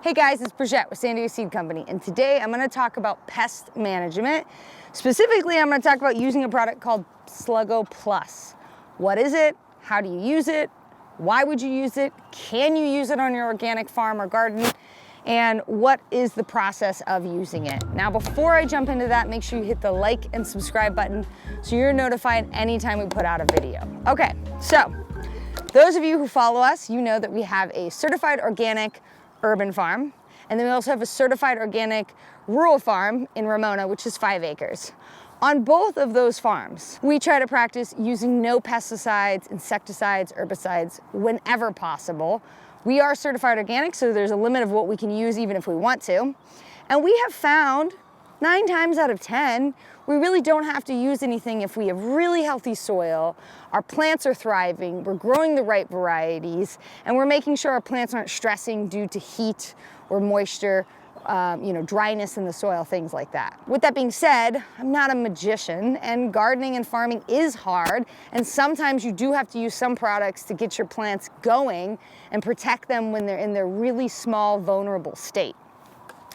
Hey guys, it's Bridget with San Diego Seed Company, and today I'm going to talk about pest management. Specifically, I'm going to talk about using a product called Sluggo Plus. What is it? How do you use it? Why would you use it? Can you use it on your organic farm or garden? And what is the process of using it? Now, before I jump into that, make sure you hit the like and subscribe button so you're notified anytime we put out a video. Okay, so those of you who follow us, you know that we have a certified organic urban farm, and then we also have a certified organic rural farm in Ramona, which is 5 acres. On both of those farms, we try to practice using no pesticides, insecticides, herbicides whenever possible. We are certified organic, so there's a limit of what we can use even if we want to. And we have found 9 times out of 10, we really don't have to use anything if we have really healthy soil, our plants are thriving, we're growing the right varieties, and we're making sure our plants aren't stressing due to heat or moisture, dryness in the soil, things like that. With that being said, I'm not a magician, and gardening and farming is hard, and sometimes you do have to use some products to get your plants going and protect them when they're in their really small, vulnerable state.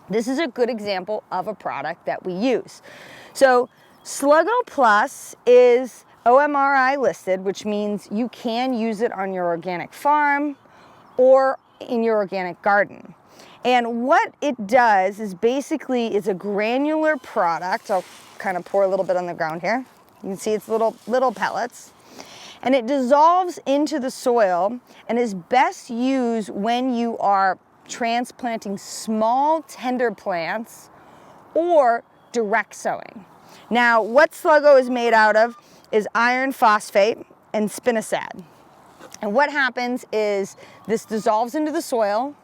This is a good example of a product that we use. So Sluggo Plus is OMRI listed, which means you can use it on your organic farm or in your organic garden. And what it does is basically it's a granular product. I'll kind of pour a little bit on the ground here. You can see it's little pellets. And it dissolves into the soil and is best used when you are transplanting small tender plants or direct sowing. Now, what Sluggo is made out of is iron phosphate and spinosad. And what happens is this dissolves into the soil,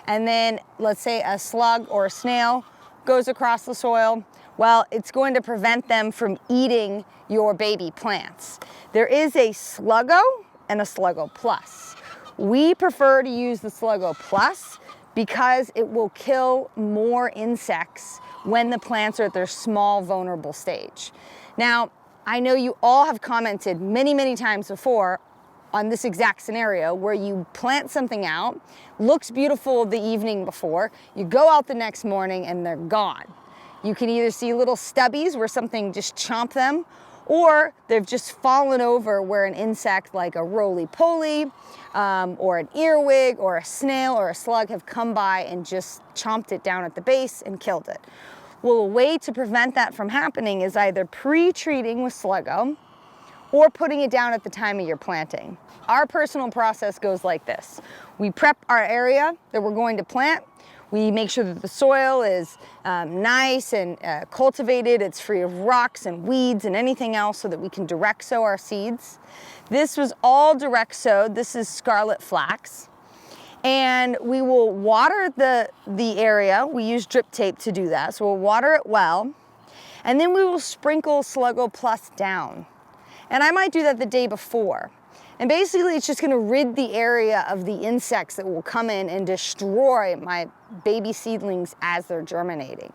and then let's say a slug or a snail goes across the soil. Well, it's going to prevent them from eating your baby plants. There is a Sluggo and a Sluggo Plus. We prefer to use the Sluggo Plus because it will kill more insects when the plants are at their small, vulnerable stage. Now, I know you all have commented many times before on this exact scenario where you plant something out, looks beautiful the evening before, you go out the next morning and they're gone. You can either see little stubbies where something just chomped them, or they've just fallen over where an insect like a roly-poly or an earwig or a snail or a slug have come by and just chomped it down at the base and killed it. Well, a way to prevent that from happening is either pre-treating with Sluggo or putting it down at the time of your planting. Our personal process goes like this. We prep our area that we're going to plant. We make sure that the soil is nice and cultivated. It's free of rocks and weeds and anything else so that we can direct sow our seeds. This was all direct sowed. This is scarlet flax. And we will water the area. We use drip tape to do that. So we'll water it well. And then we will sprinkle Sluggo Plus down. And I might do that the day before. And basically it's just gonna rid the area of the insects that will come in and destroy my baby seedlings as they're germinating.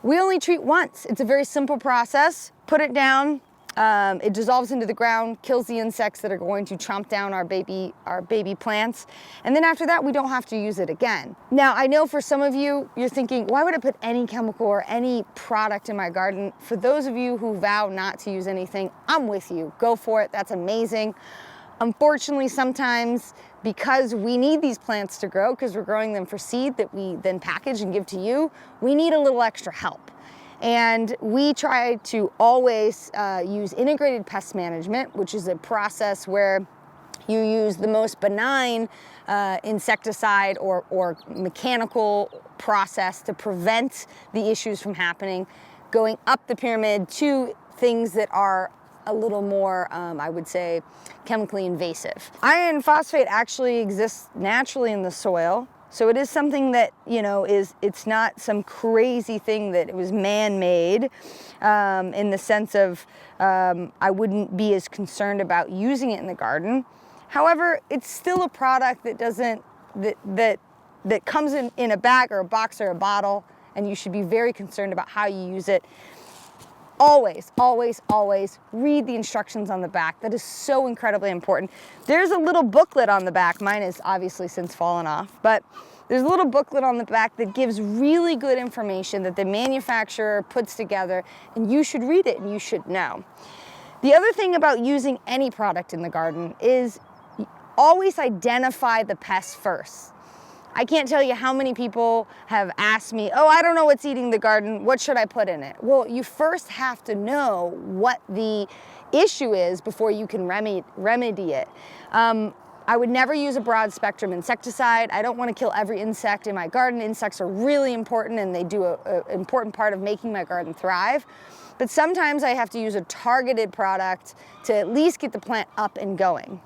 We only treat once. It's a very simple process. Put it down, it dissolves into the ground, kills the insects that are going to chomp down our baby plants. And then after that, we don't have to use it again. Now, I know for some of you, you're thinking, why would I put any chemical or any product in my garden? For those of you who vow not to use anything, I'm with you. Go for it, that's amazing. Unfortunately, sometimes because we need these plants to grow, because we're growing them for seed that we then package and give to you, we need a little extra help. And we try to always use integrated pest management, which is a process where you use the most benign insecticide or mechanical process to prevent the issues from happening, going up the pyramid to things that are a little more, I would say, chemically invasive. Iron phosphate actually exists naturally in the soil. So it is something that, it's not some crazy thing that it was man-made in the sense of I wouldn't be as concerned about using it in the garden. However, it's still a product that that comes in a bag or a box or a bottle, and you should be very concerned about how you use it. Always, always, always read the instructions on the back. That is so incredibly important. There's a little booklet on the back. Mine is obviously since fallen off, but There's a little booklet on the back that gives really good information that the manufacturer puts together, and you should read it and you should know. The other thing about using any product in the garden is always identify the pests first. I can't tell you how many people have asked me, oh, I don't know what's eating the garden, what should I put in it? Well, you first have to know what the issue is before you can remedy it. I would never use a broad spectrum insecticide. I don't want to kill every insect in my garden. Insects are really important and they do an important part of making my garden thrive. But sometimes I have to use a targeted product to at least get the plant up and going.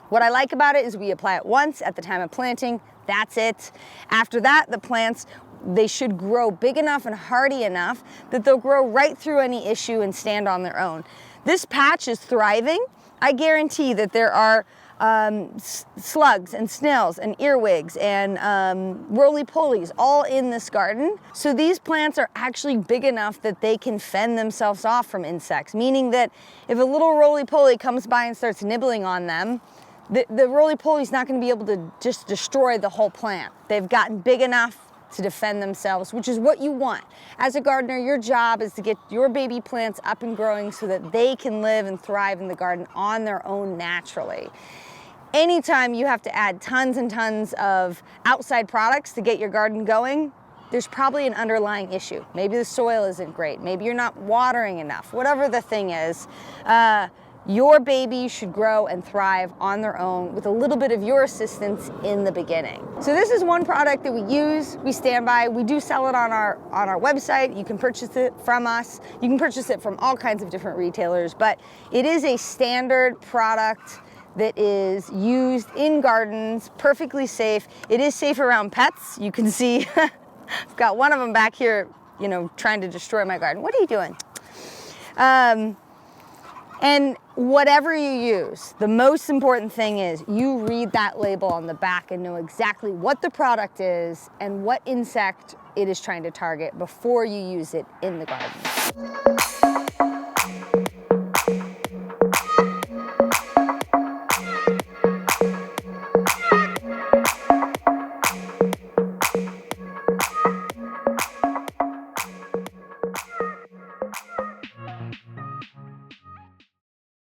What I like about it is we apply it once at the time of planting. That's it. After that, the plants, they should grow big enough and hardy enough that they'll grow right through any issue and stand on their own. This patch is thriving. I guarantee that there are slugs and snails and earwigs and roly-polies all in this garden. So these plants are actually big enough that they can fend themselves off from insects, meaning that if a little roly-poly comes by and starts nibbling on them, the roly-poly is not going to be able to just destroy the whole plant. They've gotten big enough to defend themselves, which is what you want. As a gardener, your job is to get your baby plants up and growing so that they can live and thrive in the garden on their own naturally. Anytime you have to add tons and tons of outside products to get your garden going, there's probably an underlying issue. Maybe the soil isn't great. Maybe you're not watering enough. Whatever the thing is, your baby should grow and thrive on their own with a little bit of your assistance in the beginning. So this is one product that we use, we stand by. We do sell it on our website. You can purchase it from us. You can purchase it from all kinds of different retailers, but it is a standard product that is used in gardens, perfectly safe. It is safe around pets. You can see, I've got one of them back here, you know, trying to destroy my garden. What are you doing? And whatever you use, the most important thing is you read that label on the back and know exactly what the product is and what insect it is trying to target before you use it in the garden.